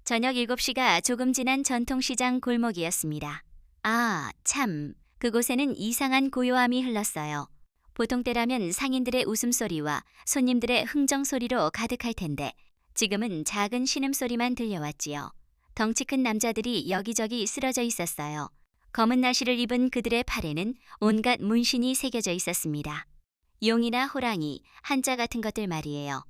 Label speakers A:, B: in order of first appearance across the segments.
A: 저녁 7시가 조금 지난 전통시장 골목이었습니다. 아, 참. 그곳에는 이상한 고요함이 흘렀어요. 보통 때라면 상인들의 웃음소리와 손님들의 흥정소리로 가득할 텐데 지금은 작은 신음소리만 들려왔지요. 덩치 큰 남자들이 여기저기 쓰러져 있었어요. 검은 나시를 입은 그들의 팔에는 온갖 문신이 새겨져 있었습니다. 용이나 호랑이, 한자 같은 것들 말이에요.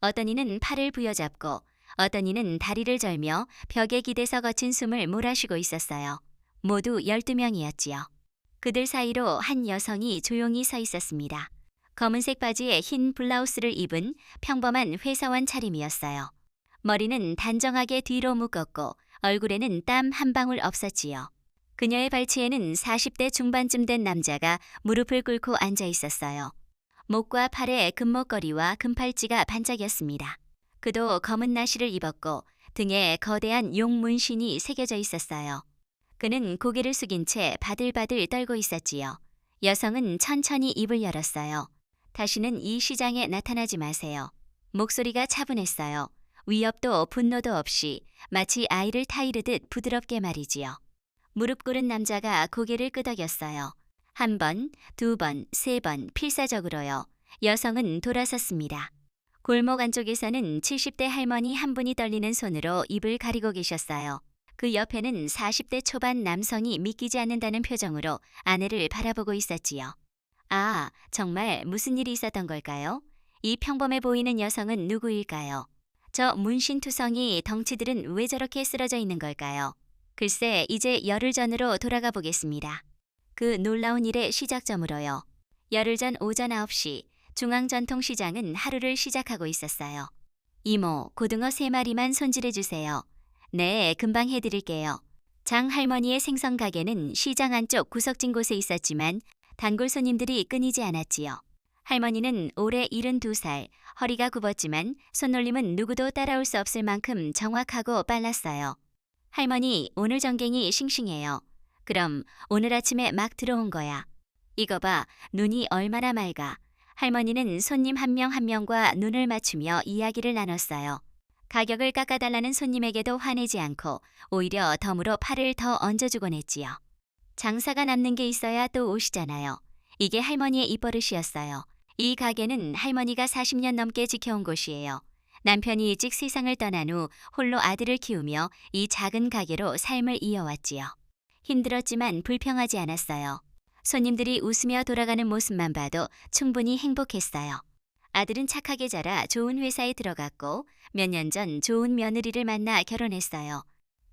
A: 어떤 이는 팔을 부여잡고 어떤 이는 다리를 절며 벽에 기대서 거친 숨을 몰아쉬고 있었어요. 모두 12명이었지요. 그들 사이로 한 여성이 조용히 서 있었습니다. 검은색 바지에 흰 블라우스를 입은 평범한 회사원 차림이었어요. 머리는 단정하게 뒤로 묶었고 얼굴에는 땀 한 방울 없었지요. 그녀의 발치에는 40대 중반쯤 된 남자가 무릎을 꿇고 앉아 있었어요. 목과 팔에 금목걸이와 금팔찌가 반짝였습니다. 그도 검은 나시를 입었고 등에 거대한 용 문신이 새겨져 있었어요. 그는 고개를 숙인 채 바들바들 떨고 있었지요. 여성은 천천히 입을 열었어요. 다시는 이 시장에 나타나지 마세요. 목소리가 차분했어요. 위협도 분노도 없이 마치 아이를 타이르듯 부드럽게 말이지요. 무릎 꿇은 남자가 고개를 끄덕였어요. 한 번, 두 번, 세 번 필사적으로요. 여성은 돌아섰습니다. 골목 안쪽에서는 70대 할머니 한 분이 떨리는 손으로 입을 가리고 계셨어요. 그 옆에는 40대 초반 남성이 믿기지 않는다는 표정으로 아내를 바라보고 있었지요. 아, 정말 무슨 일이 있었던 걸까요? 이 평범해 보이는 여성은 누구일까요? 저 문신투성이 덩치들은 왜 저렇게 쓰러져 있는 걸까요? 글쎄, 이제 열흘 전으로 돌아가 보겠습니다. 그 놀라운 일의 시작점으로요. 열흘 전 오전 9시 중앙전통시장은 하루를 시작하고 있었어요. 이모, 고등어 3마리만 손질해 주세요. 네, 금방 해드릴게요. 장 할머니의 생선 가게는 시장 안쪽 구석진 곳에 있었지만 단골 손님들이 끊이지 않았지요. 할머니는 올해 72살, 허리가 굽었지만 손놀림은 누구도 따라올 수 없을 만큼 정확하고 빨랐어요. 할머니, 오늘 전갱이 싱싱해요. 그럼 오늘 아침에 막 들어온 거야. 이거 봐, 눈이 얼마나 맑아. 할머니는 손님 한 명 한 명과 눈을 맞추며 이야기를 나눴어요. 가격을 깎아달라는 손님에게도 화내지 않고 오히려 덤으로 팔을 더 얹어주곤 했지요. 장사가 남는 게 있어야 또 오시잖아요. 이게 할머니의 입버릇이었어요. 이 가게는 할머니가 40년 넘게 지켜온 곳이에요. 남편이 일찍 세상을 떠난 후 홀로 아들을 키우며 이 작은 가게로 삶을 이어왔지요. 힘들었지만 불평하지 않았어요. 손님들이 웃으며 돌아가는 모습만 봐도 충분히 행복했어요. 아들은 착하게 자라 좋은 회사에 들어갔고 몇 년 전 좋은 며느리를 만나 결혼했어요.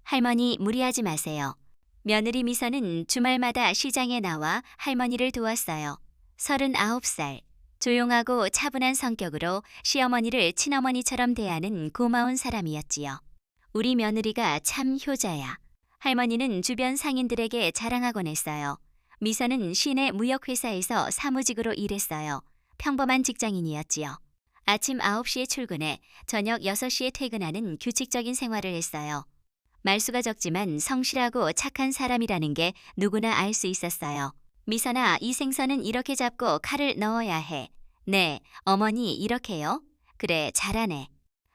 A: 할머니 무리하지 마세요. 며느리 미선은 주말마다 시장에 나와 할머니를 도왔어요. 39살. 조용하고 차분한 성격으로 시어머니를 친어머니처럼 대하는 고마운 사람이었지요. 우리 며느리가 참 효자야. 할머니는 주변 상인들에게 자랑하곤 했어요. 미선은 시내 무역회사에서 사무직으로 일했어요. 평범한 직장인이었지요. 아침 9시에 출근해 저녁 6시에 퇴근하는 규칙적인 생활을 했어요. 말수가 적지만 성실하고 착한 사람이라는 게 누구나 알 수 있었어요. 미선아, 이 생선은 이렇게 잡고 칼을 넣어야 해. 네, 어머니 이렇게요? 그래, 잘하네.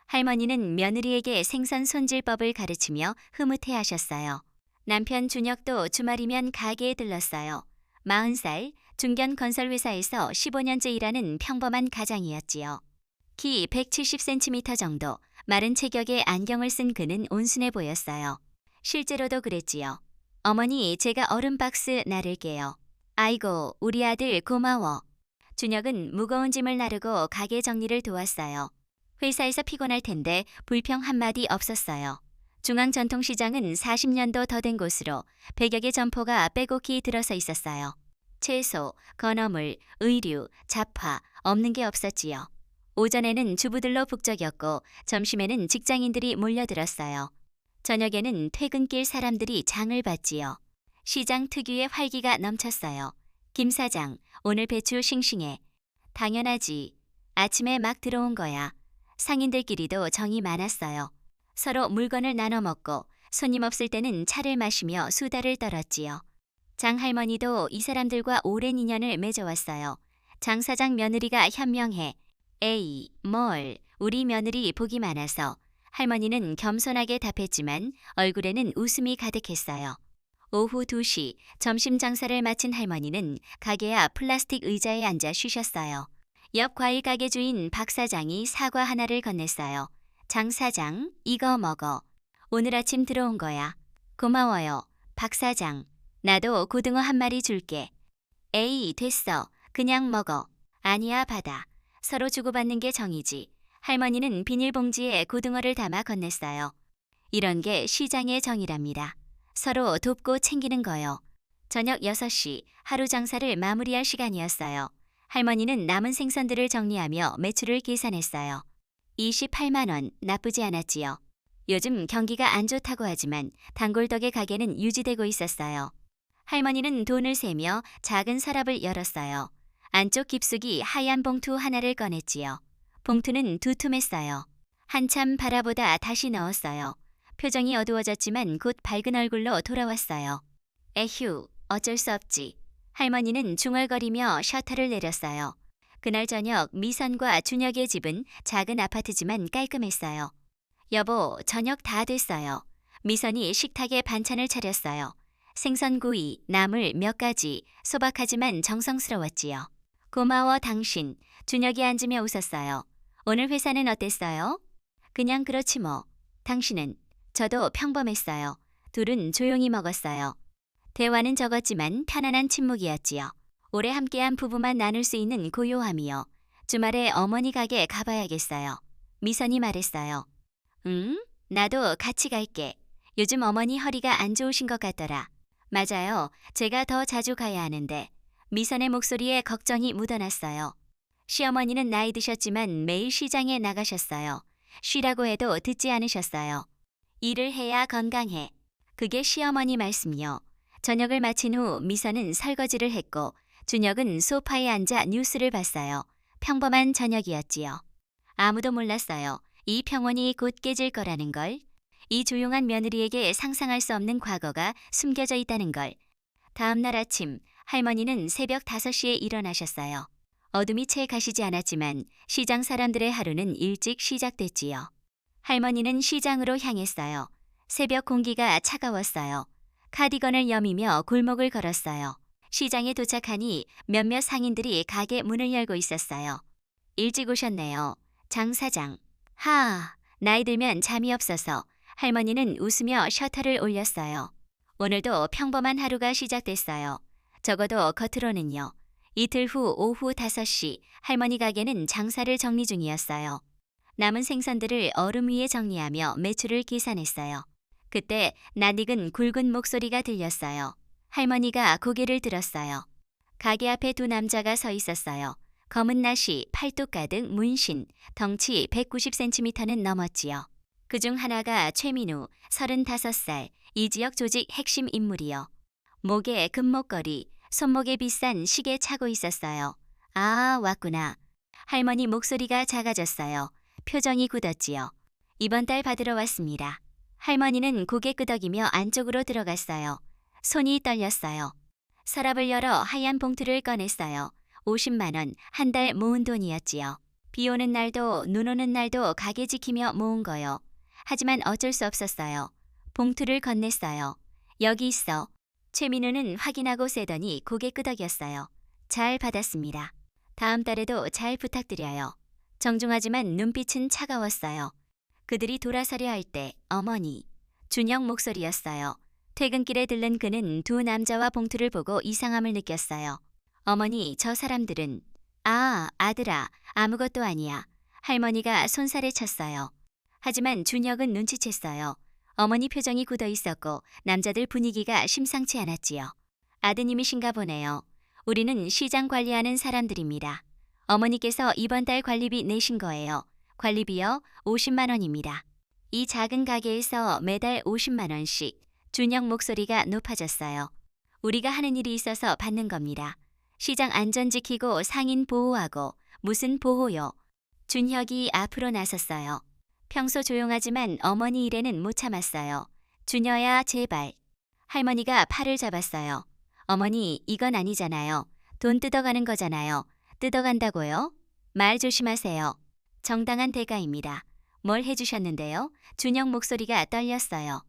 A: 할머니는 며느리에게 생선 손질법을 가르치며 흐뭇해하셨어요. 남편 준혁도 주말이면 가게에 들렀어요. 40살, 중견 건설회사에서 15년째 일하는 평범한 가장이었지요. 키 170cm 정도, 마른 체격에 안경을 쓴 그는 온순해 보였어요. 실제로도 그랬지요. 어머니, 제가 얼음 박스 나를게요. 아이고, 우리 아들 고마워. 준혁은 무거운 짐을 나르고 가게 정리를 도왔어요. 회사에서 피곤할 텐데 불평 한마디 없었어요. 중앙전통시장은 40년도 더 된 곳으로 100여 개 점포가 빼곡히 들어서 있었어요. 채소, 건어물, 의류, 잡화 없는 게 없었지요. 오전에는 주부들로 북적였고 점심에는 직장인들이 몰려들었어요. 저녁에는 퇴근길 사람들이 장을 봤지요. 시장 특유의 활기가 넘쳤어요. 김 사장, 오늘 배추 싱싱해. 당연하지. 아침에 막 들어온 거야. 상인들끼리도 정이 많았어요. 서로 물건을 나눠 먹고 손님 없을 때는 차를 마시며 수다를 떨었지요. 장 할머니도 이 사람들과 오랜 인연을 맺어왔어요. 장 사장 며느리가 현명해. 에이, 뭘, 우리 며느리 복이 많아서 할머니는 겸손하게 답했지만 얼굴에는 웃음이 가득했어요. 오후 2시 점심 장사를 마친 할머니는 가게 앞 플라스틱 의자에 앉아 쉬셨어요. 옆 과일 가게 주인 박 사장이 사과 하나를 건넸어요. 장 사장, 이거 먹어. 오늘 아침 들어온 거야. 고마워요. 박 사장. 나도 고등어 한 마리 줄게. 에이, 됐어. 그냥 먹어. 아니야, 받아. 서로 주고받는 게 정이지. 할머니는 비닐봉지에 고등어를 담아 건넸어요. 이런 게 시장의 정이랍니다. 서로 돕고 챙기는 거요. 저녁 6시 하루 장사를 마무리할 시간이었어요. 할머니는 남은 생선들을 정리하며 매출을 계산했어요. 28만 원, 나쁘지 않았지요. 요즘 경기가 안 좋다고 하지만 단골 덕에 가게는 유지되고 있었어요. 할머니는 돈을 세며 작은 서랍을 열었어요. 안쪽 깊숙이 하얀 봉투 하나를 꺼냈지요. 봉투는 두툼했어요. 한참 바라보다 다시 넣었어요. 표정이 어두워졌지만 곧 밝은 얼굴로 돌아왔어요. 에휴, 어쩔 수 없지. 할머니는 중얼거리며 셔터를 내렸어요. 그날 저녁 미선과 준혁의 집은 작은 아파트지만 깔끔했어요. 여보, 저녁 다 됐어요. 미선이 식탁에 반찬을 차렸어요. 생선구이, 나물 몇 가지, 소박하지만 정성스러웠지요. 고마워 당신. 준혁이 앉으며 웃었어요. 오늘 회사는 어땠어요? 그냥 그렇지 뭐. 당신은? 저도 평범했어요. 둘은 조용히 먹었어요. 대화는 적었지만 편안한 침묵이었지요. 오래 함께한 부부만 나눌 수 있는 고요함이요. 주말에 어머니 가게 가봐야겠어요. 미선이 말했어요. 응? 나도 같이 갈게. 요즘 어머니 허리가 안 좋으신 것 같더라. 맞아요. 제가 더 자주 가야 하는데. 미선의 목소리에 걱정이 묻어났어요. 시어머니는 나이 드셨지만 매일 시장에 나가셨어요. 쉬라고 해도 듣지 않으셨어요. 일을 해야 건강해. 그게 시어머니 말씀이요. 저녁을 마친 후 미선은 설거지를 했고 준혁은 소파에 앉아 뉴스를 봤어요. 평범한 저녁이었지요. 아무도 몰랐어요. 이 평온이 곧 깨질 거라는 걸. 이 조용한 며느리에게 상상할 수 없는 과거가 숨겨져 있다는 걸. 다음 날 아침 할머니는 새벽 5시에 일어나셨어요. 어둠이 채 가시지 않았지만 시장 사람들의 하루는 일찍 시작됐지요. 할머니는 시장으로 향했어요. 새벽 공기가 차가웠어요. 카디건을 여미며 골목을 걸었어요. 시장에 도착하니 몇몇 상인들이 가게 문을 열고 있었어요. 일찍 오셨네요. 장 사장. 하, 나이 들면 잠이 없어서. 할머니는 웃으며 셔터를 올렸어요. 오늘도 평범한 하루가 시작됐어요. 적어도 겉으로는요. 이틀 후 오후 5시 할머니 가게는 장사를 정리 중이었어요. 남은 생선들을 얼음 위에 정리하며 매출을 계산했어요. 그때 낯익은 굵은 목소리가 들렸어요. 할머니가 고개를 들었어요. 가게 앞에 두 남자가 서 있었어요. 검은 나시, 팔뚝 가득 문신, 덩치 190cm는 넘었지요. 그중 하나가 최민우, 35살, 이 지역 조직 핵심 인물이요. 목에 금목걸이, 손목에 비싼 시계 차고 있었어요. 아, 왔구나. 할머니 목소리가 작아졌어요. 표정이 굳었지요. 이번 달 받으러 왔습니다. 할머니는 고개 끄덕이며 안쪽으로 들어갔어요. 손이 떨렸어요. 서랍을 열어 하얀 봉투를 꺼냈어요. 50만 원, 한 달 모은 돈이었지요. 비 오는 날도 눈 오는 날도 가게 지키며 모은 거요. 하지만 어쩔 수 없었어요. 봉투를 건넸어요. 여기 있어. 최민우는 확인하고 세더니 고개 끄덕였어요. 잘 받았습니다. 다음 달에도 잘 부탁드려요. 정중하지만 눈빛은 차가웠어요. 그들이 돌아서려 할 때 어머니, 준혁 목소리였어요. 퇴근길에 들른 그는 두 남자와 봉투를 보고 이상함을 느꼈어요. 어머니, 저 사람들은. 아, 아들아, 아무것도 아니야. 할머니가 손살에 쳤어요. 하지만 준혁은 눈치챘어요. 어머니 표정이 굳어 있었고 남자들 분위기가 심상치 않았지요. 아드님이신가 보네요. 우리는 시장 관리하는 사람들입니다. 어머니께서 이번 달 관리비 내신 거예요. 관리비요? 50만 원입니다. 이 작은 가게에서 매달 50만 원씩. 준혁 목소리가 높아졌어요. 우리가 하는 일이 있어서 받는 겁니다. 시장 안전 지키고 상인 보호하고. 무슨 보호요? 준혁이 앞으로 나섰어요. 평소 조용하지만 어머니 일에는 못 참았어요. 준혁야, 제발. 할머니가 팔을 잡았어요. 어머니, 이건 아니잖아요. 돈 뜯어가는 거잖아요. 뜯어간다고요? 말 조심하세요. 정당한 대가입니다. 뭘 해주셨는데요? 준혁 목소리가 떨렸어요.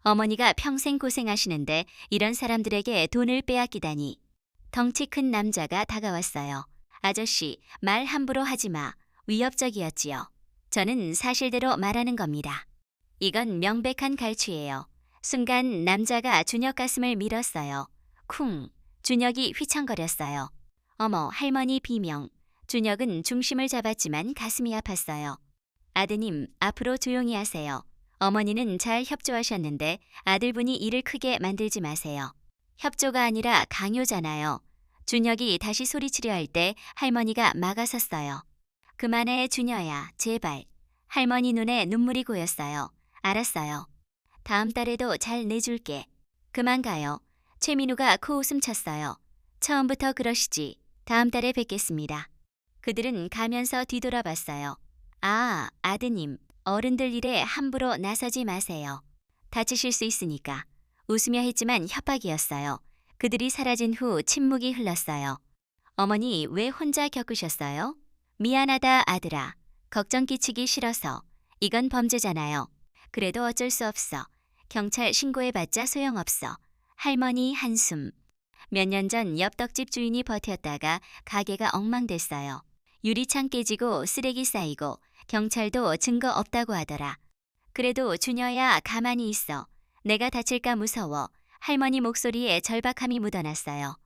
A: 어머니가 평생 고생하시는데 이런 사람들에게 돈을 빼앗기다니. 덩치 큰 남자가 다가왔어요. 아저씨, 말 함부로 하지 마. 위협적이었지요. 저는 사실대로 말하는 겁니다. 이건 명백한 갈취예요. 순간 남자가 준혁 가슴을 밀었어요. 쿵! 준혁이 휘청거렸어요. 어머, 할머니 비명. 준혁은 중심을 잡았지만 가슴이 아팠어요. 아드님, 앞으로 조용히 하세요. 어머니는 잘 협조하셨는데 아들분이 일을 크게 만들지 마세요. 협조가 아니라 강요잖아요. 준혁이 다시 소리치려 할 때 할머니가 막아섰어요. 그만해, 준혁야, 제발. 할머니 눈에 눈물이 고였어요. 알았어요. 다음 달에도 잘 내줄게. 그만 가요. 최민우가 코웃음 쳤어요. 처음부터 그러시지. 다음 달에 뵙겠습니다. 그들은 가면서 뒤돌아봤어요. 아, 아드님, 어른들 일에 함부로 나서지 마세요. 다치실 수 있으니까. 웃으며 했지만 협박이었어요. 그들이 사라진 후 침묵이 흘렀어요. 어머니, 왜 혼자 겪으셨어요? 미안하다, 아들아. 걱정 끼치기 싫어서. 이건 범죄잖아요. 그래도 어쩔 수 없어. 경찰 신고해봤자 소용없어. 할머니 한숨. 몇 년 전 옆 떡집 주인이 버텼다가 가게가 엉망됐어요. 유리창 깨지고 쓰레기 쌓이고 경찰도 증거 없다고 하더라. 그래도 준혁야, 가만히 있어. 내가 다칠까 무서워. 할머니 목소리에 절박함이 묻어났어요.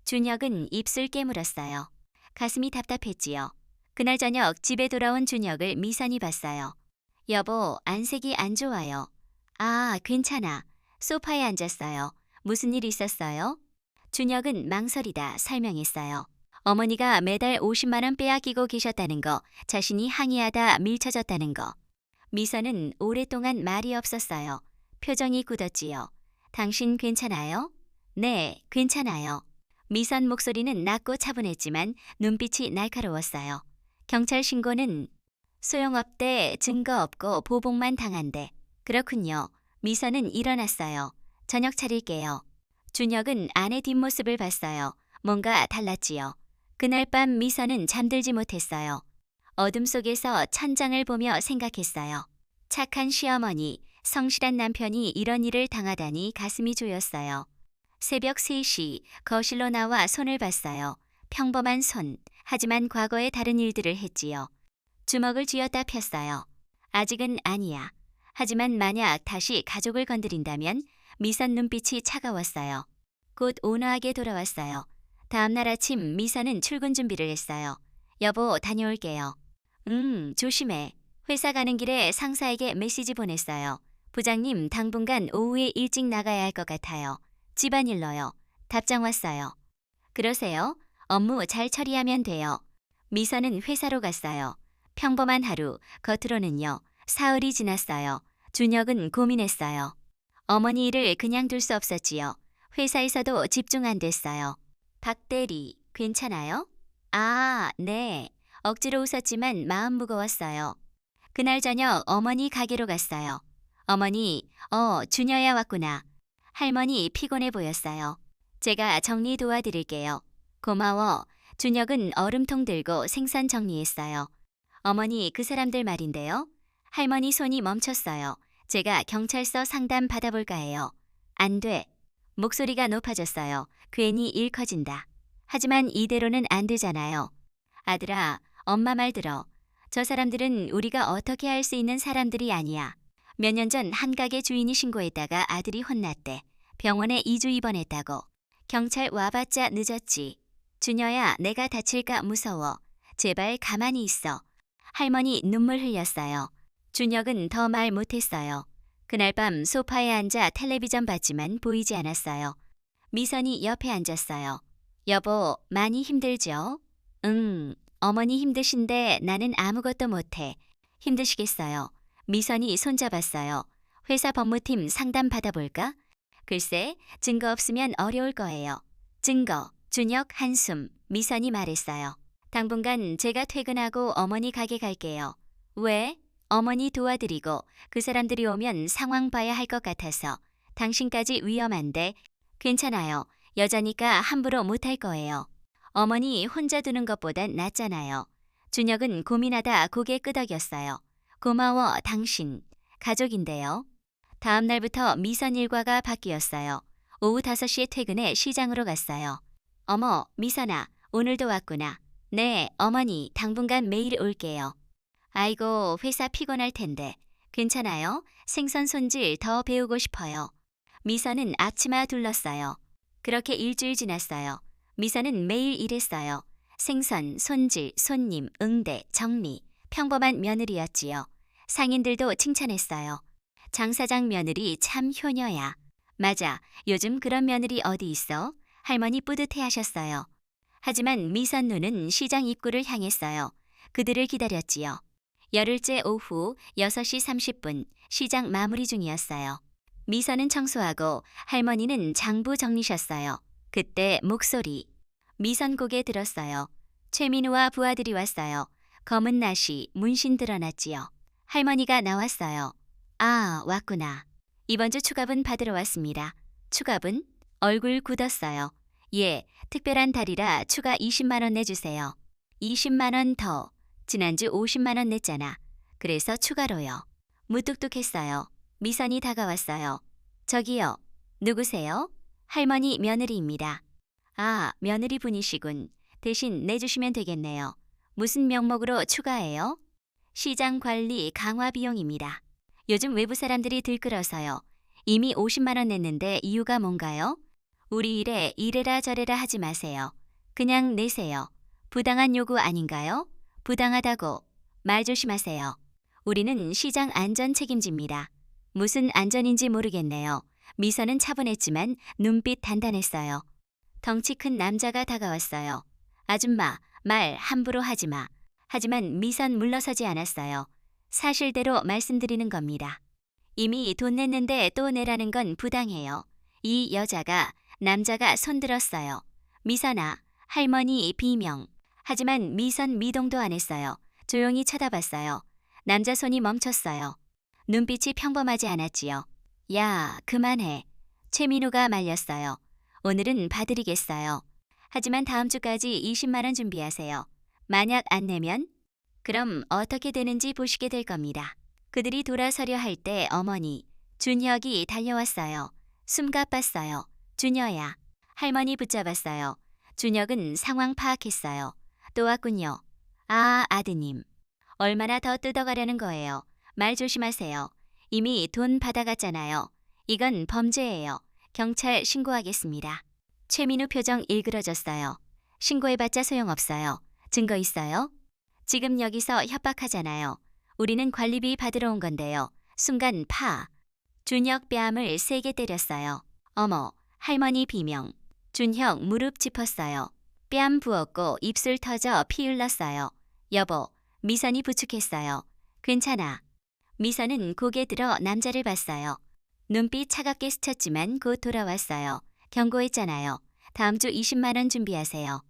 A: 준혁은 입술 깨물었어요. 가슴이 답답했지요. 그날 저녁 집에 돌아온 준혁을 미선이 봤어요. 여보, 안색이 안 좋아요. 아, 괜찮아. 소파에 앉았어요. 무슨 일 있었어요? 준혁은 망설이다 설명했어요. 어머니가 매달 50만 원 빼앗기고 계셨다는 거, 자신이 항의하다 밀쳐졌다는 거. 미선은 오랫동안 말이 없었어요. 표정이 굳었지요. 당신 괜찮아요? 네, 괜찮아요. 미선 목소리는 낮고 차분했지만 눈빛이 날카로웠어요. 경찰 신고는 소용없대. 증거 없고 보복만 당한대. 그렇군요. 미선은 일어났어요. 저녁 차릴게요. 준혁은 아내 뒷모습을 봤어요. 뭔가 달랐지요. 그날 밤 미선은 잠들지 못했어요. 어둠 속에서 천장을 보며 생각했어요. 착한 시어머니, 성실한 남편이 이런 일을 당하다니 가슴이 조였어요. 새벽 3시 거실로 나와 손을 봤어요. 평범한 손, 하지만 과거에 다른 일들을 했지요. 주먹을 쥐었다 폈어요. 아직은 아니야. 하지만 만약 다시 가족을 건드린다면 미선 눈빛이 차가웠어요. 곧 온화하게 돌아왔어요. 다음 날 아침 미선은 출근 준비를 했어요. 여보, 다녀올게요. 조심해. 회사 가는 길에 상사에게 메시지 보냈어요. 부장님, 당분간 오후에 일찍 나가야 할 것 같아요. 집안일로요. 답장 왔어요. 그러세요? 업무 잘 처리하면 돼요. 미선은 회사로 갔어요. 평범한 하루, 겉으로는요. 사흘이 지났어요. 준혁은 고민했어요. 어머니 일을 그냥 둘 수 없었지요. 회사에서도 집중 안 됐어요. 박 대리, 괜찮아요? 아, 네. 억지로 웃었지만 마음 무거웠어요. 그날 저녁 어머니 가게로 갔어요. 어머니, 준혁야 왔구나. 할머니 피곤해 보였어요. 제가 정리 도와드릴게요. 고마워. 준혁은 얼음통 들고 생선 정리했어요. 어머니, 그 사람들 말인데요. 할머니 손이 멈췄어요. 제가 경찰서 상담 받아볼까 해요. 안 돼. 목소리가 높아졌어요. 괜히 일 커진다. 하지만 이대로는 안 되잖아요. 아들아, 엄마 말 들어. 저 사람들은 우리가 어떻게 할 수 있는 사람들이 아니야. 몇 년 전 한 가게 주인이 신고했다가 아들이 혼났대. 병원에 2주 입원했다고. 경찰 와봤자 늦었지. 준혁야, 내가 다칠까 무서워. 제발 가만히 있어. 할머니 눈물 흘렸어요. 준혁은 더 말 못했어요. 그날 밤 소파에 앉아 텔레비전 봤지만 보이지 않았어요. 미선이 옆에 앉았어요. 여보, 많이 힘들죠? 어머니 힘드신데 나는 아무것도 못해. 힘드시겠어요. 미선이 손잡았어요. 회사 법무팀 상담 받아볼까? 글쎄, 증거 없으면 어려울 거예요. 증거, 준혁 한숨, 미선이 말했어요. 당분간 제가 퇴근하고 어머니 가게 갈게요. 왜? 어머니 도와드리고 그 사람들이 오면 상황 봐야 할 것 같아서. 당신까지 위험한데. 괜찮아요. 여자니까 함부로 못할 거예요. 어머니 혼자 두는 것보단 낫잖아요. 준혁은 고민하다 고개 끄덕였어요. 고마워, 당신. 가족인데요. 다음 날부터 미선 일과가 바뀌었어요. 오후 5시에 퇴근해 시장으로 갔어요. 어머, 미선아, 오늘도 왔구나. 네, 어머니, 당분간 매일 올게요. 아이고, 회사 피곤할 텐데. 괜찮아요? 생선 손질 더 배우고 싶어요. 미선은 앞치마 둘렀어요. 그렇게 일주일 지났어요. 미선은 매일 일했어요. 생선, 손질, 손님, 응대, 정리. 평범한 며느리였지요. 상인들도 칭찬했어요. 장 사장 며느리 참 효녀야. 맞아, 요즘 그런 며느리 어디 있어? 할머니 뿌듯해 하셨어요. 하지만 미선 눈은 시장 입구를 향했어요. 그들을 기다렸지요. 열흘째 오후 6시 30분 시장 마무리 중이었어요. 미선은 청소하고 할머니는 장부 정리셨어요. 그때 목소리. 미선 고개 들었어요. 최민우와 부하들이 왔어요. 검은 나시, 문신 드러났지요. 할머니가 나왔어요. 아, 왔구나. 이번 주 추가분 받으러 왔습니다. 추가분? 얼굴 굳었어요. 예, 특별한 달이라 추가 20만 원 내주세요. 20만 원 더. 지난주 50만 원 냈잖아. 그래서 추가로요. 무뚝뚝했어요. 미선이 다가왔어요. 저기요. 누구세요? 할머니 며느리입니다. 아, 며느리 분이시군. 대신 내주시면 되겠네요. 무슨 명목으로 추가해요? 시장 관리 강화 비용입니다. 요즘 외부 사람들이 들끓어서요. 이미 50만 원 냈는데 이유가 뭔가요? 우리 일에 이래라 저래라 하지 마세요. 그냥 내세요. 부당한 요구 아닌가요? 부당하다고. 말 조심하세요. 우리는 시장 안전 책임집니다. 무슨 안전인지 모르겠네요. 미선은 차분했지만 눈빛 단단했어요. 덩치 큰 남자가 다가왔어요. 아줌마, 말 함부로 하지 마. 하지만 미선 물러서지 않았어요. 사실대로 말씀드리는 겁니다. 이미 돈 냈는데 또 내라는 건 부당해요. 이 여자가, 남자가 손들었어요. 미선아, 할머니 비명. 하지만 미선 미동도 안 했어요. 조용히 쳐다봤어요. 남자 손이 멈췄어요. 눈빛이 평범하지 않았지요. 야, 그만해. 최민우가 말렸어요. 오늘은 봐드리겠어요. 하지만 다음 주까지 20만 원 준비하세요. 만약 안 내면? 그럼 어떻게 되는지 보시게 될 겁니다. 그들이 돌아서려 할 때 어머니, 준혁이 달려왔어요. 숨가빴어요. 준혁야. 할머니 붙잡았어요. 준혁은 상황 파악했어요. 또 왔군요. 아, 아드님. 얼마나 더 뜯어가려는 거예요. 말 조심하세요. 이미 돈 받아갔잖아요. 이건 범죄예요. 경찰 신고하겠습니다. 최민우 표정 일그러졌어요. 신고해봤자 소용없어요. 증거 있어요? 지금 여기서 협박하잖아요. 우리는 관리비 받으러 온 건데요. 순간 파. 준혁 뺨을 세게 때렸어요. 어머, 할머니 비명. 준혁 무릎 짚었어요. 뺨 부었고 입술 터져 피 흘렀어요. 여보, 미선이 부축했어요. 괜찮아. 미선은 고개 들어 남자를 봤어요. 눈빛 차갑게 스쳤지만 곧 돌아왔어요. 경고했잖아요. 다음 주 20만 원 준비하세요.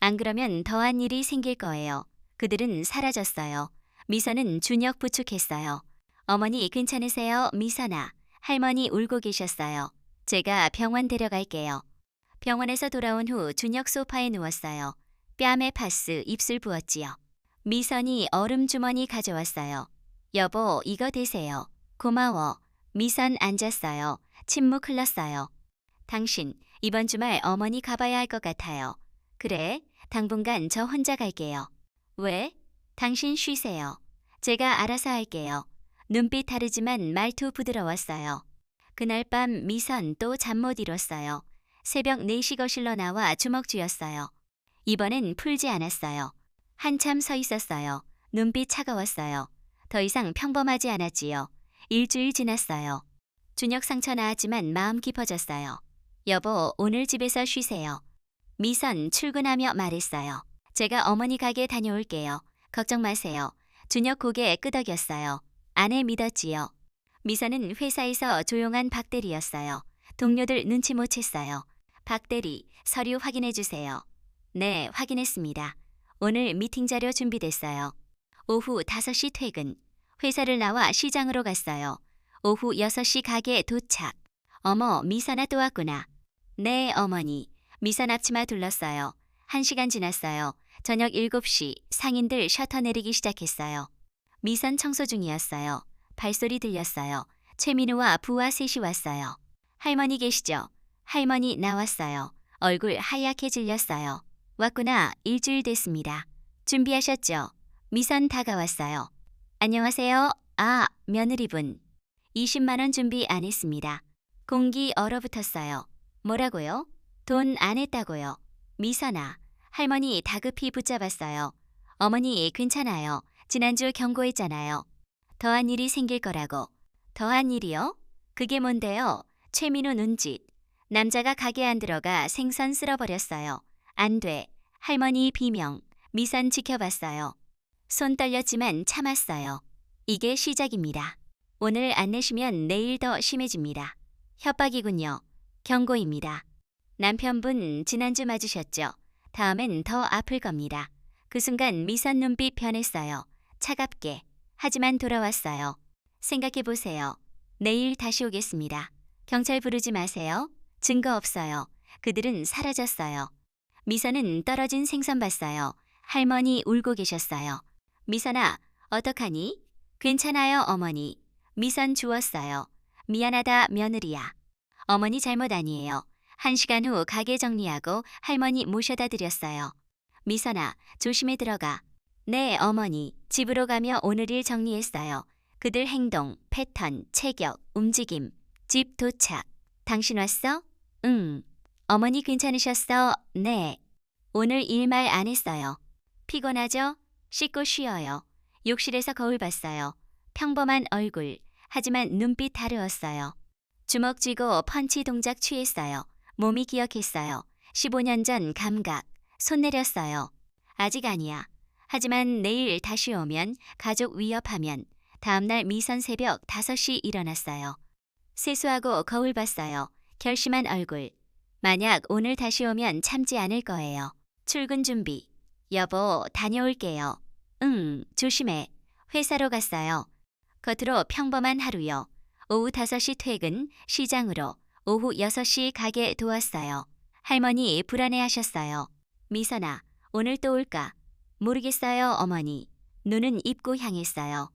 A: 안 그러면 더한 일이 생길 거예요. 그들은 사라졌어요. 미선은 준혁 부축했어요. 어머니 괜찮으세요? 미선아. 할머니 울고 계셨어요. 제가 병원 데려갈게요. 병원에서 돌아온 후 준혁 소파에 누웠어요. 뺨에 파스, 입술 부었지요. 미선이 얼음 주머니 가져왔어요. 여보, 이거 드세요. 고마워. 미선 앉았어요. 침묵 흘렀어요. 당신, 이번 주말 어머니 가봐야 할 것 같아요. 그래, 당분간 저 혼자 갈게요. 왜? 당신 쉬세요. 제가 알아서 할게요. 눈빛 다르지만 말투 부드러웠어요. 그날 밤 미선 또 잠 못 이뤘어요. 새벽 4시 거실로 나와 주먹 쥐었어요. 이번엔 풀지 않았어요. 한참 서 있었어요. 눈빛 차가웠어요. 더 이상 평범하지 않았지요. 일주일 지났어요. 준혁 상처 나았지만 마음 깊어졌어요. 여보, 오늘 집에서 쉬세요. 미선 출근하며 말했어요. 제가 어머니 가게 다녀올게요. 걱정 마세요. 준혁 고개 끄덕였어요. 아내 믿었지요. 미선은 회사에서 조용한 박대리였어요. 동료들 눈치 못 챘어요. 박대리, 서류 확인해 주세요. 네, 확인했습니다. 오늘 미팅 자료 준비됐어요. 오후 5시 퇴근. 회사를 나와 시장으로 갔어요. 오후 6시 가게 도착. 어머, 미선아 또 왔구나. 네, 어머니. 미선 앞치마 둘렀어요. 1시간 지났어요. 저녁 7시 상인들 셔터 내리기 시작했어요. 미선 청소 중이었어요. 발소리 들렸어요. 최민우와 부와 셋이 왔어요. 할머니 계시죠? 할머니 나왔어요. 얼굴 하얗게 질렸어요. 왔구나. 일주일 됐습니다. 준비하셨죠? 미선 다가왔어요. 안녕하세요. 아, 며느리분. 20만 원 준비 안 했습니다. 공기 얼어붙었어요. 뭐라고요? 돈 안 했다고요. 미선아. 할머니 다급히 붙잡았어요. 어머니 괜찮아요. 지난주 경고했잖아요. 더한 일이 생길 거라고. 더한 일이요? 그게 뭔데요? 최민우 눈짓. 남자가 가게 안 들어가 생선 쓸어버렸어요. 안 돼. 할머니 비명. 미선 지켜봤어요. 손 떨렸지만 참았어요. 이게 시작입니다. 오늘 안 내시면 내일 더 심해집니다. 협박이군요. 경고입니다. 남편분 지난주 맞으셨죠? 다음엔 더 아플 겁니다. 그 순간 미선 눈빛 변했어요. 차갑게. 하지만 돌아왔어요. 생각해보세요. 내일 다시 오겠습니다. 경찰 부르지 마세요. 증거 없어요. 그들은 사라졌어요. 미선은 떨어진 생선 봤어요. 할머니 울고 계셨어요. 미선아, 어떡하니? 괜찮아요, 어머니. 미선 주웠어요. 미안하다, 며느리야. 어머니 잘못 아니에요. 1시간 후 가게 정리하고 할머니 모셔다 드렸어요. 미선아, 조심히 들어가. 네, 어머니. 집으로 가며 오늘 일 정리했어요. 그들 행동, 패턴, 체격, 움직임. 집 도착. 당신 왔어? 응. 어머니 괜찮으셨어? 네. 오늘 일말 안 했어요. 피곤하죠? 씻고 쉬어요. 욕실에서 거울 봤어요. 평범한 얼굴. 하지만 눈빛 다르었어요. 주먹 쥐고 펀치 동작 취했어요. 몸이 기억했어요. 15년 전 감각. 손 내렸어요. 아직 아니야. 하지만 내일 다시 오면 가족 위협하면 다음날 미선 새벽 5시 일어났어요. 세수하고 거울 봤어요. 결심한 얼굴. 만약 오늘 다시 오면 참지 않을 거예요. 출근 준비. 여보, 다녀올게요. 응, 조심해. 회사로 갔어요. 겉으로 평범한 하루요. 오후 5시 퇴근, 시장으로. 오후 6시 가게 도왔어요. 할머니 불안해하셨어요. 미선아, 오늘 또 올까? 모르겠어요, 어머니. 눈은 입구 향했어요.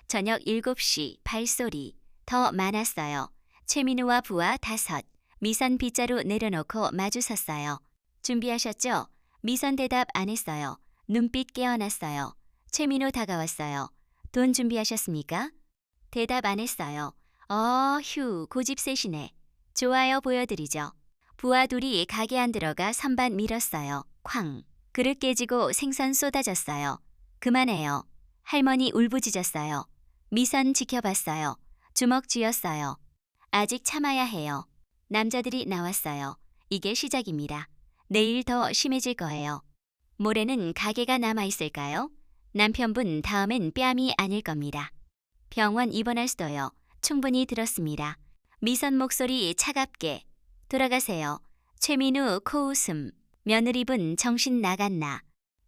A: 저녁 7시 발소리. 더 많았어요. 최민우와 부하 5. 미선 빗자루 내려놓고 마주 섰어요. 준비하셨죠? 미선 대답 안 했어요. 눈빛 깨어났어요. 최민우 다가왔어요. 돈 준비하셨습니까? 대답 안 했어요. 휴, 고집세시네. 좋아요, 보여드리죠. 부하 둘이 가게 안 들어가 선반 밀었어요. 쾅. 그릇 깨지고 생선 쏟아졌어요. 그만해요. 할머니 울부짖었어요. 미선 지켜봤어요. 주먹 쥐었어요. 아직 참아야 해요. 남자들이 나왔어요. 이게 시작입니다. 내일 더 심해질 거예요. 모레는 가게가 남아있을까요? 남편분 다음엔 뺨이 아닐 겁니다. 병원 입원할 수도요. 충분히 들었습니다. 미선 목소리 차갑게. 돌아가세요. 최민우 코웃음. 며느리분 정신 나갔나.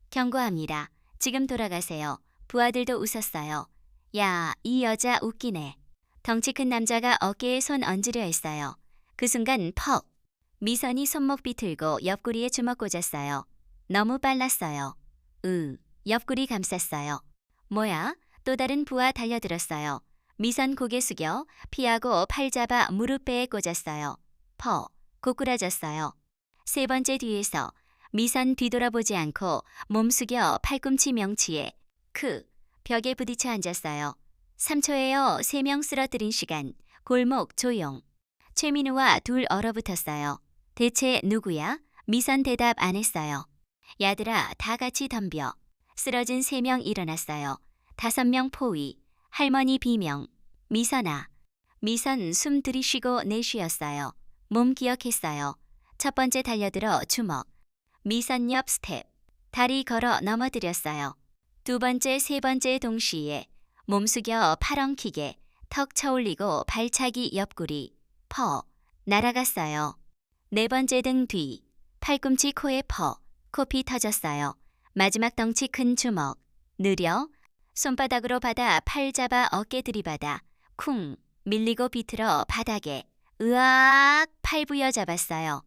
A: 경고합니다. 지금 돌아가세요. 부하들도 웃었어요. 야, 이 여자 웃기네. 덩치 큰 남자가 어깨에 손 얹으려 했어요. 그 순간 퍽. 미선이 손목 비틀고 옆구리에 주먹 꽂았어요. 너무 빨랐어요. 옆구리 감쌌어요. 뭐야? 또 다른 부하 달려들었어요. 미선 고개 숙여 피하고 팔 잡아 무릎배에 꽂았어요. 고꾸라졌어요. 세 번째 뒤에서 미선 뒤돌아보지 않고 몸 숙여 팔꿈치 명치에 벽에 부딪혀 앉았어요. 3초에요. 3명 쓰러뜨린 시간. 골목 조용. 최민우와 둘 얼어붙었어요. 대체 누구야? 미선 대답 안 했어요. 야들아, 다 같이 덤벼. 쓰러진 3명 일어났어요. 5명 포위. 할머니 비명. 미선아. 미선 숨 들이쉬고 내쉬었어요. 몸 기억했어요. 첫 번째 달려들어 주먹. 미선 옆 스텝. 다리 걸어 넘어뜨렸어요. 두 번째, 세 번째 동시에 몸 숙여 팔 엉키게 턱 쳐올리고 발차기 옆구리. 날아갔어요. 네 번째 등 뒤. 팔꿈치 코에 코피 터졌어요. 마지막 덩치 큰 주먹. 느려. 손바닥으로 받아 팔 잡아 어깨 들이받아 쿵 밀리고 비틀어 바닥에 으악 팔 부여잡았어요.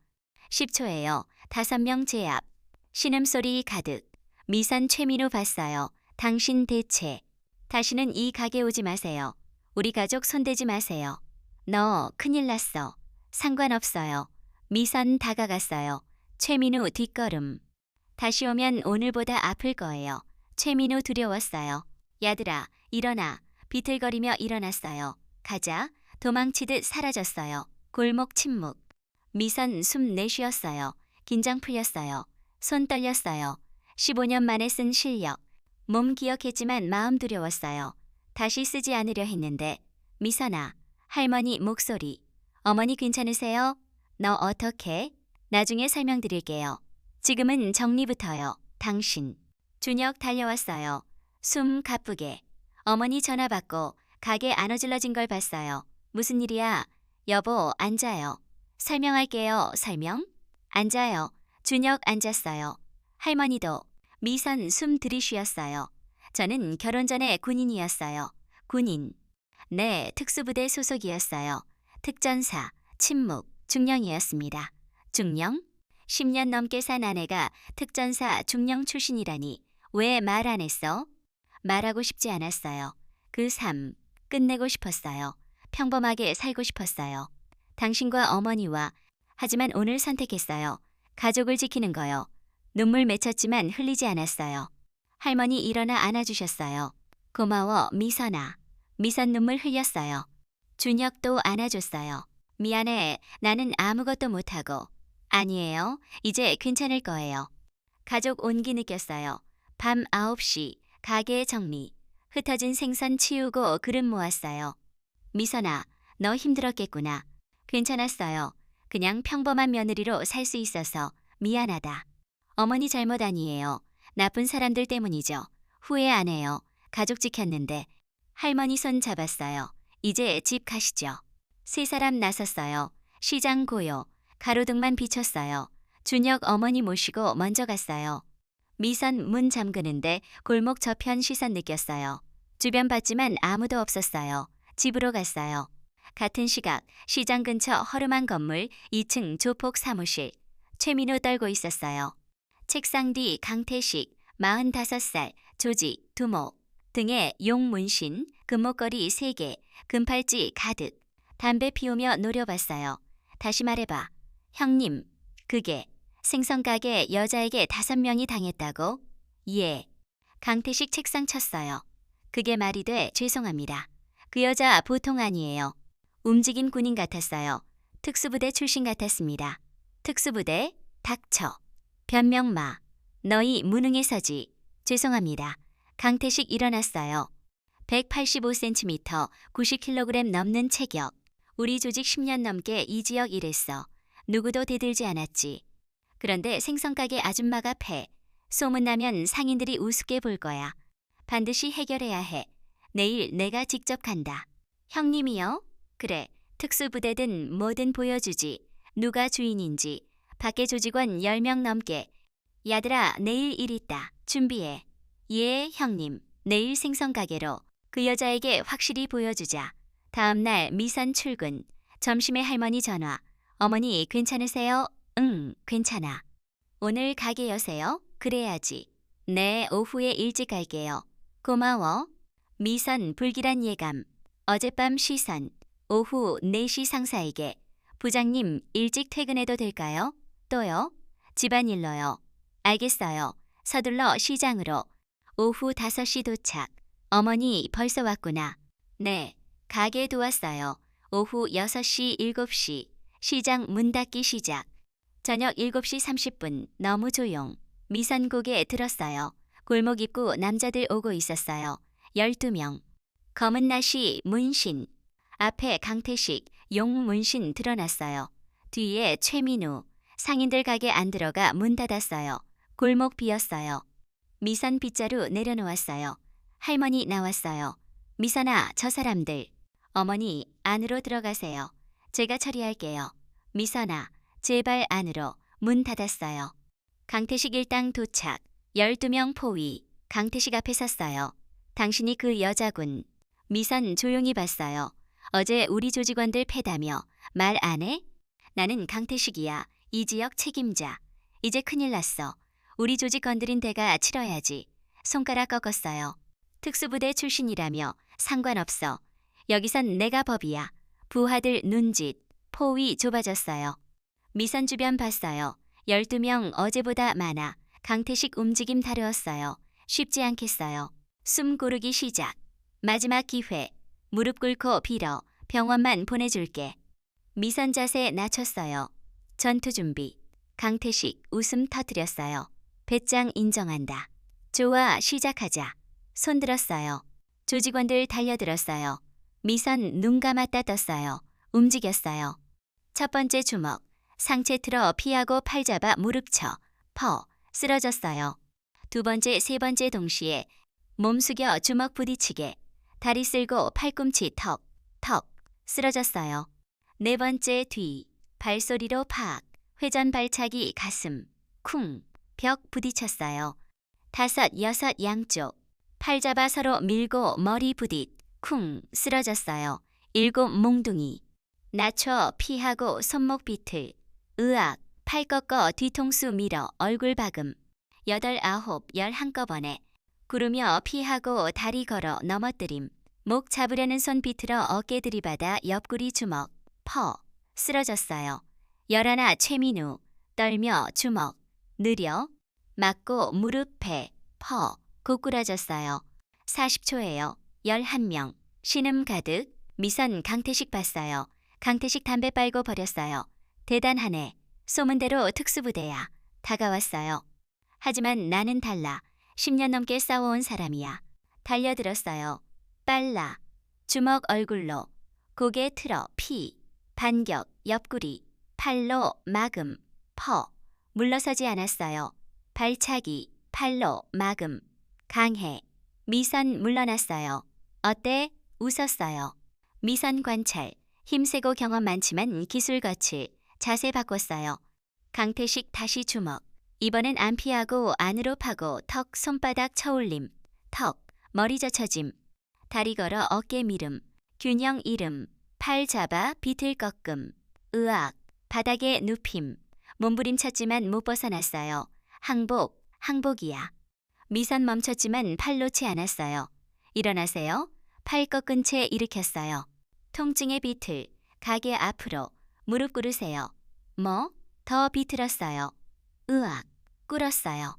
A: 10초예요. 5명 제압. 신음소리 가득. 미선 최민우 봤어요. 당신 대체. 다시는 이 가게 오지 마세요. 우리 가족 손대지 마세요. 너 큰일 났어. 상관없어요. 미선 다가갔어요. 최민우 뒷걸음. 다시 오면 오늘보다 아플 거예요. 최민우 두려웠어요. 야들아, 일어나. 비틀거리며 일어났어요. 가자. 도망치듯 사라졌어요. 골목 침묵. 미선 숨 내쉬었어요. 긴장 풀렸어요. 손 떨렸어요. 15년 만에 쓴 실력. 몸 기억했지만 마음 두려웠어요. 다시 쓰지 않으려 했는데. 미선아, 할머니 목소리. 어머니 괜찮으세요? 너 어떡해? 나중에 설명드릴게요. 지금은 정리부터요. 당신. 준혁 달려왔어요. 숨 가쁘게. 어머니 전화 받고 가게 안 어질러진 걸 봤어요. 무슨 일이야? 여보, 앉아요. 설명할게요. 설명? 앉아요. 준혁 앉았어요. 할머니도. 미선 숨 들이쉬었어요. 저는 결혼 전에 군인이었어요. 군인. 네, 특수부대 소속이었어요. 특전사, 침묵, 중령이었습니다. 중령? 10년 넘게 산 아내가 특전사 중령 출신이라니 왜 말 안 했어? 말하고 싶지 않았어요. 그 삶, 끝내고 싶었어요. 평범하게 살고 싶었어요. 당신과 어머니와. 하지만 오늘 선택했어요. 가족을 지키는 거요. 눈물 맺혔지만 흘리지 않았어요. 할머니 일어나 안아주셨어요. 고마워, 미선아. 미선 눈물 흘렸어요. 준혁도 안아줬어요. 미안해, 나는 아무것도 못하고. 아니에요, 이제 괜찮을 거예요. 가족 온기 느꼈어요. 밤 9시, 가게 정리. 흩어진 생선 치우고 그릇 모았어요. 미선아, 너 힘들었겠구나. 괜찮았어요. 그냥 평범한 며느리로 살 수 있어서 미안하다. 어머니 잘못 아니에요. 나쁜 사람들 때문이죠. 후회 안 해요. 가족 지켰는데. 할머니 손 잡았어요. 이제 집 가시죠. 세 사람 나섰어요. 시장 고요. 가로등만 비쳤어요. 준혁 어머니 모시고 먼저 갔어요. 미선 문 잠그는데 골목 저편 시선 느꼈어요. 주변 봤지만 아무도 없었어요. 집으로 갔어요. 같은 시각 시장 근처 허름한 건물 2층 조폭 사무실. 최민우 떨고 있었어요. 책상 뒤 강태식 45살 조직 두목. 등에 용 문신, 금목걸이 3개, 금팔찌 가득. 담배 피우며 노려봤어요. 다시 말해봐. 형님, 그게 생선가게 여자에게 5명이 당했다고? 예. 강태식 책상 쳤어요. 그게 말이 돼 죄송합니다. 그 여자 보통 아니에요. 움직인 군인 같았어요. 특수부대 출신 같았습니다. 특수부대? 닥쳐. 변명마. 너희 무능해서지. 죄송합니다. 강태식 일어났어요. 185cm, 90kg 넘는 체격. 우리 조직 10년 넘게 이 지역 일했어. 누구도 대들지 않았지. 그런데 생선가게 아줌마가 패. 소문나면 상인들이 우습게 볼 거야. 반드시 해결해야 해. 내일 내가 직접 간다. 형님이요? 그래. 특수부대든 뭐든 보여주지. 누가 주인인지. 밖에 조직원 10명 넘게. 야들아, 내일 일 있다. 준비해. 예, 형님. 내일 생선가게로. 그 여자에게 확실히 보여주자. 다음 날 미선 출근. 점심에 할머니 전화. 어머니 괜찮으세요? 응, 괜찮아. 오늘 가게 여세요? 그래야지. 네, 오후에 일찍 갈게요. 고마워. 미선 불길한 예감. 어젯밤 시선. 오후 4시 상사에게. 부장님, 일찍 퇴근해도 될까요? 또요? 집안일로요. 알겠어요. 서둘러 시장으로. 오후 5시 도착. 어머니 벌써 왔구나. 네, 가게 도왔어요. 오후 6시, 7시. 시장 문 닫기 시작. 저녁 7시 30분. 너무 조용. 미선 고개 들었어요. 골목 입구 남자들 오고 있었어요. 12명. 검은 나시 문신. 앞에 강태식, 용 문신 드러났어요. 뒤에 최민우. 상인들 가게 안 들어가 문 닫았어요. 골목 비었어요. 미선 빗자루 내려놓았어요. 할머니 나왔어요. 미선아, 저 사람들. 어머니, 안으로 들어가세요. 제가 처리할게요. 미선아, 제발 안으로. 문 닫았어요. 강태식 일당 도착. 12명 포위. 강태식 앞에 섰어요. 당신이 그 여자군. 미선 조용히 봤어요. 어제 우리 조직원들 패다며. 말 안 해? 나는 강태식이야. 이 지역 책임자. 이제 큰일 났어. 우리 조직 건드린 데가 치러야지. 손가락 꺾었어요. 특수부대 출신이라며 상관없어. 여기선 내가 법이야. 부하들 눈짓, 포위 좁아졌어요. 미선 주변 봤어요. 12명 어제보다 많아. 강태식 움직임 다르었어요. 쉽지 않겠어요. 숨 고르기 시작. 마지막 기회. 무릎 꿇고 빌어. 병원만 보내줄게. 미선 자세 낮췄어요. 전투 준비. 강태식 웃음 터뜨렸어요. 배짱 인정한다. 좋아, 시작하자. 손 들었어요. 조직원들 달려들었어요. 미선 눈 감았다 떴어요. 움직였어요. 첫 번째 주먹. 상체 틀어 피하고 팔 잡아 무릎 쳐. 쓰러졌어요. 두 번째, 세 번째 동시에 몸 숙여 주먹 부딪히게. 다리 쓸고 팔꿈치 턱 쓰러졌어요. 네 번째 뒤. 발소리로 팍. 회전 발차기 가슴. 쿵. 벽 부딪혔어요. 다섯, 여섯 양쪽. 팔 잡아 서로 밀고 머리 부딪. 쿵. 쓰러졌어요. 일곱 몽둥이. 낮춰 피하고 손목 비틀. 으악. 팔 꺾어 뒤통수 밀어 얼굴 박음. 여덟, 아홉, 열 한꺼번에. 구르며 피하고 다리 걸어 넘어뜨림. 목 잡으려는 손 비틀어 어깨 들이받아 옆구리 주먹. 쓰러졌어요. 열하나 최민우. 떨며 주먹. 느려. 맞고 무릎 배. 고꾸라졌어요. 40초예요. 11명. 신음 가득. 미선 강태식 봤어요. 강태식 담배 빨고 버렸어요. 대단하네. 소문대로 특수부대야. 다가왔어요. 하지만 나는 달라. 10년 넘게 싸워온 사람이야. 달려들었어요. 빨라. 주먹 얼굴로. 고개 틀어 피. 반격 옆구리. 팔로 막음. 물러서지 않았어요. 발차기. 팔로 막음. 강해. 미선 물러났어요. 어때? 웃었어요. 미선 관찰. 힘세고 경험 많지만 기술 거칠. 자세 바꿨어요. 강태식 다시 주먹. 이번엔 안 피하고 안으로 파고 턱 손바닥 쳐올림. 머리 젖혀짐. 다리 걸어 어깨 미름. 균형 잃음. 팔 잡아 비틀 꺾음. 으악. 바닥에 눕힘. 몸부림쳤지만 못 벗어났어요. 항복이야. 미선 멈췄지만 팔 놓지 않았어요. 일어나세요. 팔 꺾은 채 일으켰어요. 통증의 비틀. 가게 앞으로. 무릎 꿇으세요. 더 비틀었어요. 으악. 꿇었어요.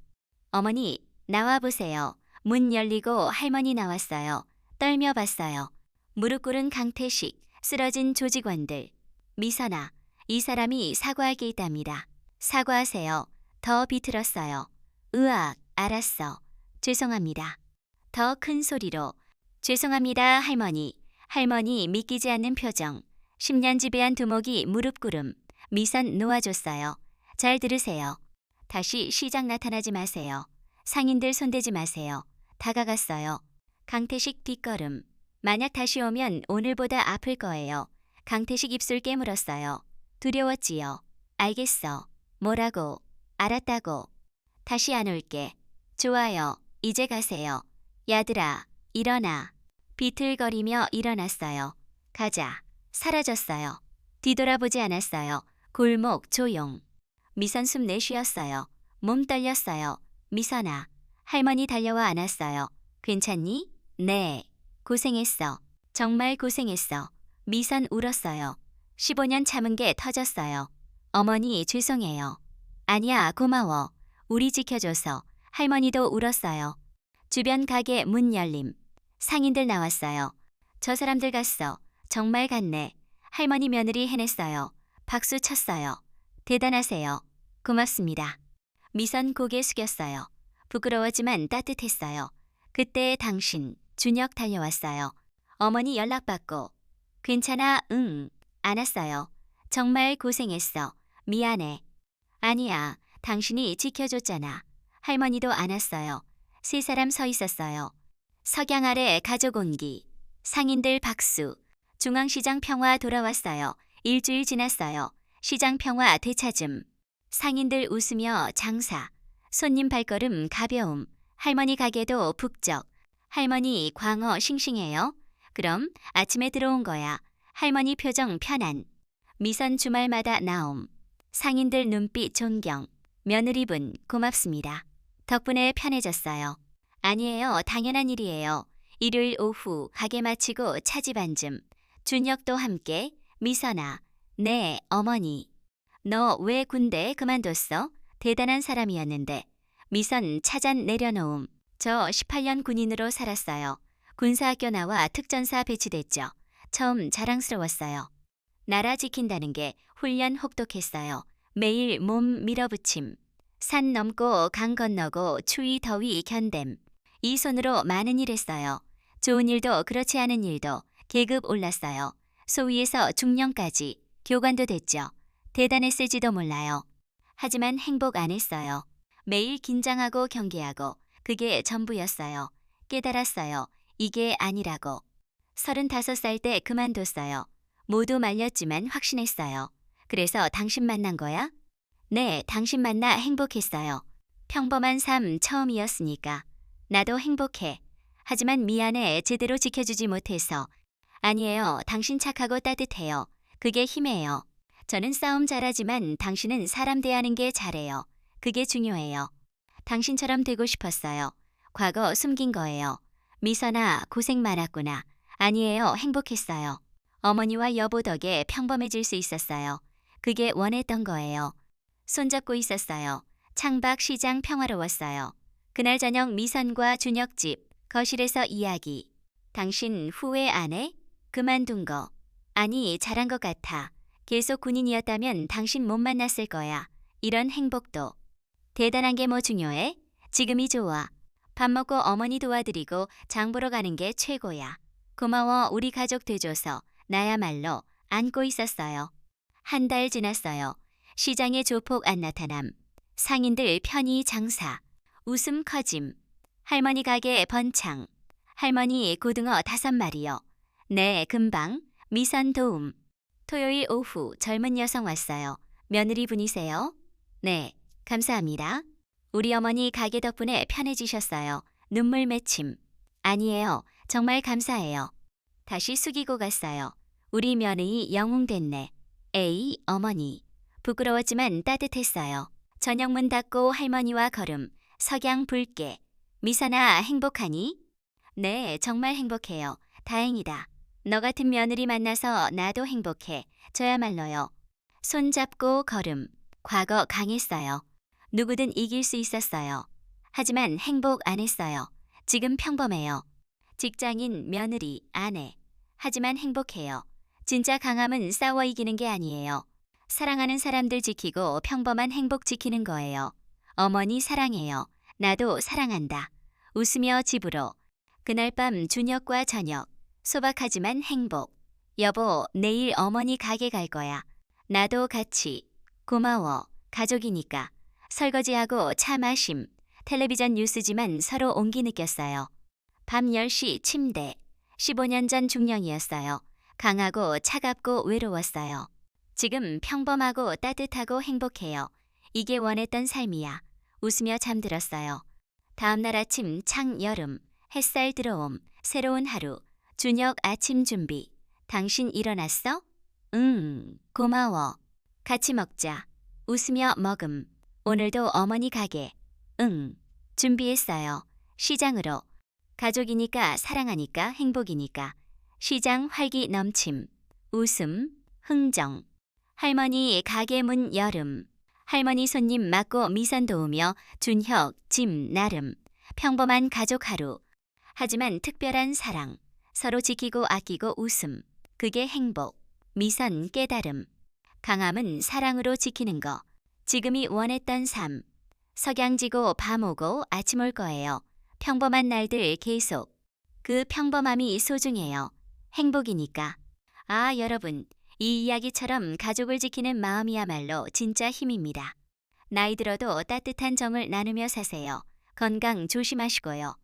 A: 어머니, 나와보세요. 문 열리고 할머니 나왔어요. 떨며 봤어요. 무릎 꿇은 강태식, 쓰러진 조직원들. 미선아, 이 사람이 사과할 게 있답니다. 사과하세요. 더 비틀었어요. 으악, 알았어. 죄송합니다. 더 큰 소리로. 죄송합니다, 할머니. 할머니 믿기지 않는 표정. 10년 지배한 두목이 무릎 꿇음. 미선 놓아줬어요. 잘 들으세요. 다시 시장 나타나지 마세요. 상인들 손대지 마세요. 다가갔어요. 강태식 뒷걸음. 만약 다시 오면 오늘보다 아플 거예요. 강태식 입술 깨물었어요. 두려웠지요. 알겠어. 뭐라고? 알았다고. 다시 안 올게. 좋아요. 이제 가세요. 야들아, 일어나. 비틀거리며 일어났어요. 가자. 사라졌어요. 뒤돌아보지 않았어요. 골목 조용. 미선 숨 내쉬었어요. 몸 떨렸어요. 미선아, 할머니 달려와 안았어요. 괜찮니? 네. 고생했어. 정말 고생했어. 미선 울었어요. 15년 참은 게 터졌어요. 어머니 죄송해요. 아니야, 고마워. 우리 지켜줘서. 할머니도 울었어요. 주변 가게 문 열림. 상인들 나왔어요. 저 사람들 갔어. 정말 갔네. 할머니 며느리 해냈어요. 박수 쳤어요. 대단하세요. 고맙습니다. 미선 고개 숙였어요. 부끄러웠지만 따뜻했어요. 그때 당신, 준혁 달려왔어요. 어머니 연락받고. 괜찮아, 응. 안 왔어요. 정말 고생했어. 미안해. 아니야, 당신이 지켜줬잖아. 할머니도 안 왔어요. 세 사람 서 있었어요. 석양 아래 가족 온기. 상인들 박수. 중앙시장 평화 돌아왔어요. 일주일 지났어요. 시장 평화 되찾음. 상인들 웃으며 장사. 손님 발걸음 가벼움. 할머니 가게도 북적. 할머니 광어 싱싱해요. 그럼 아침에 들어온 거야. 할머니 표정 편안. 미선 주말마다 나옴. 상인들 눈빛 존경. 며느리분 고맙습니다. 덕분에 편해졌어요. 아니에요. 당연한 일이에요. 일요일 오후 가게 마치고 차집 앉음. 준혁도 함께 미선아, 네, 어머니. 너 왜 군대 그만뒀어? 대단한 사람이었는데. 미선 차잔 내려놓음. 저 18년 군인으로 살았어요. 군사학교 나와 특전사 배치됐죠. 처음 자랑스러웠어요. 나라 지킨다는 게 훈련 혹독했어요. 매일 몸 밀어붙임. 산 넘고 강 건너고 추위 더위 견댐. 이 손으로 많은 일 했어요. 좋은 일도 그렇지 않은 일도 계급 올랐어요. 소위에서 중령까지 교관도 됐죠. 대단했을지도 몰라요. 하지만 행복 안 했어요. 매일 긴장하고 경계하고 그게 전부였어요. 깨달았어요. 이게 아니라고. 35살 때 그만뒀어요. 모두 말렸지만 확신했어요. 그래서 당신 만난 거야? 네, 당신 만나 행복했어요. 평범한 삶 처음이었으니까. 나도 행복해. 하지만 미안해, 제대로 지켜주지 못해서. 아니에요, 당신 착하고 따뜻해요. 그게 힘이에요. 저는 싸움 잘하지만 당신은 사람 대하는 게 잘해요. 그게 중요해요. 당신처럼 되고 싶었어요. 과거 숨긴 거예요. 미선아, 고생 많았구나. 아니에요, 행복했어요. 어머니와 여보 덕에 평범해질 수 있었어요. 그게 원했던 거예요. 손잡고 있었어요. 창밖 시장 평화로웠어요. 그날 저녁 미선과 준혁 집, 거실에서 이야기. 당신 후회 안 해? 그만둔 거. 아니, 잘한 것 같아. 계속 군인이었다면 당신 못 만났을 거야. 이런 행복도. 대단한 게 뭐 중요해? 지금이 좋아. 밥 먹고 어머니 도와드리고 장 보러 가는 게 최고야. 고마워, 우리 가족 돼줘서. 나야말로 안고 있었어요. 한 달 지났어요. 시장에 조폭 안 나타남. 상인들 편히 장사. 웃음 커짐. 할머니 가게 번창. 할머니 고등어 5마리요. 네, 금방. 미선 도움. 토요일 오후 젊은 여성 왔어요. 며느리 분이세요? 네, 감사합니다. 우리 어머니 가게 덕분에 편해지셨어요. 눈물 맺힘. 아니에요. 정말 감사해요. 다시 숙이고 갔어요. 우리 며느리 영웅 됐네. 에이, 어머니. 부끄러웠지만 따뜻했어요. 저녁 문 닫고 할머니와 걸음. 석양 붉게. 미선아, 행복하니? 네, 정말 행복해요. 다행이다. 너 같은 며느리 만나서 나도 행복해. 저야말로요. 손잡고 걸음. 과거 강했어요. 누구든 이길 수 있었어요. 하지만 행복 안 했어요. 지금 평범해요. 직장인, 며느리, 아내. 하지만 행복해요. 진짜 강함은 싸워 이기는 게 아니에요. 사랑하는 사람들 지키고 평범한 행복 지키는 거예요. 어머니 사랑해요. 나도 사랑한다. 웃으며 집으로. 그날 밤 준혁과 저녁. 소박하지만 행복. 여보, 내일 어머니 가게 갈 거야. 나도 같이. 고마워. 가족이니까. 설거지하고 차 마심. 텔레비전 뉴스지만 서로 온기 느꼈어요. 밤 10시 침대. 15년 전 중령이었어요. 강하고 차갑고 외로웠어요. 지금 평범하고 따뜻하고 행복해요. 이게 원했던 삶이야. 웃으며 잠들었어요. 다음날 아침 창 여름. 햇살 들어옴. 새로운 하루. 준혁 아침 준비. 당신 일어났어? 고마워. 같이 먹자. 웃으며 먹음. 오늘도 어머니 가게. 준비했어요. 시장으로. 가족이니까 사랑하니까 행복이니까. 시장 활기 넘침. 웃음, 흥정. 할머니 가게 문 여름. 할머니 손님 맞고 미선 도우며 준혁 짐 나름. 평범한 가족 하루. 하지만 특별한 사랑. 서로 지키고 아끼고 웃음. 그게 행복. 미선 깨달음. 강함은 사랑으로 지키는 거. 지금이 원했던 삶. 석양 지고 밤 오고 아침 올 거예요. 평범한 날들 계속. 그 평범함이 소중해요. 행복이니까. 아, 여러분. 이 이야기처럼 가족을 지키는 마음이야말로 진짜 힘입니다. 나이 들어도 따뜻한 정을 나누며 사세요. 건강 조심하시고요.